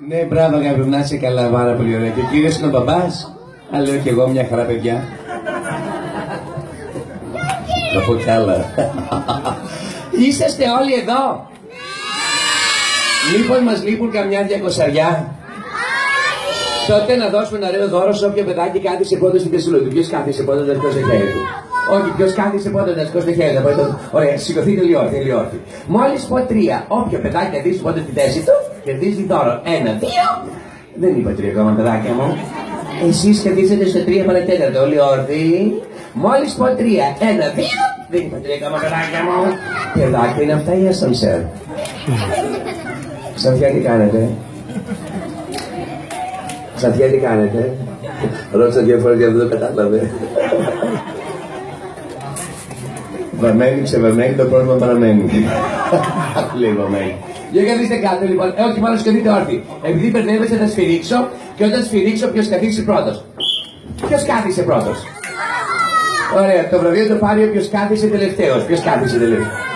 Ναι, μπράβο, αγάπη μου, να είσαι καλά, πάρα πολύ ωραία. Και ο κύριος είναι ο μπαμπάς. Α, λέω κι εγώ μια χαρά, παιδιά. Θα πω κι άλλα. Είσαστε όλοι εδώ. Μήπως μας λείπουν καμιά 200? Τότε να δώσουμε ένα ωραίο δώρο σε όποιο παιδάκι κάθισε πόντο στην πεσούλα του. Ποιος κάθισε πόντο να σηκώσει το χέρι του? Όχι, ποιος κάθισε πόντο να σηκώσει το χέρι του? Ωραία, σηκωθείτε όλοι. Μόλις πω 3, όποιο παιδάκι κρατήσει πόντο στη θέση του, κερδίζει δώρο. 1, 2. Δεν είπα 3 ακόμα, παιδάκια μου. Εσείς κερδίσετε στο 3 παρατέταρτο, όλοι όρθιοι. Μόλις πω 3, 1, 2. Δεν είπα 3 ακόμα, παιδάκια μου. Παιδάκια είναι αυτά ή ασανσέρ? Ξανθιά, τι κάνετε? Ξανθιά, τι κάνετε? Ρώτησα 2 φορές γιατί δεν το κατάλαβε. Βαμμένη, ξεβαμμένη, το πρόβλημα παραμένει. Λέει βαμμένη. Για καθίστε κάτω λοιπόν. Όχι, μάλλον σκεφτείτε όρθιοι. Επειδή μπερδεύεστε θα σφυρίξω και όταν σφυρίξω ποιος καθίσει πρώτος? Ποιος κάθισε πρώτος? Ωραία, το βραβείο το πάρει όποιος κάθισε τελευταίος. Ποιος κάθισε τελευταίος?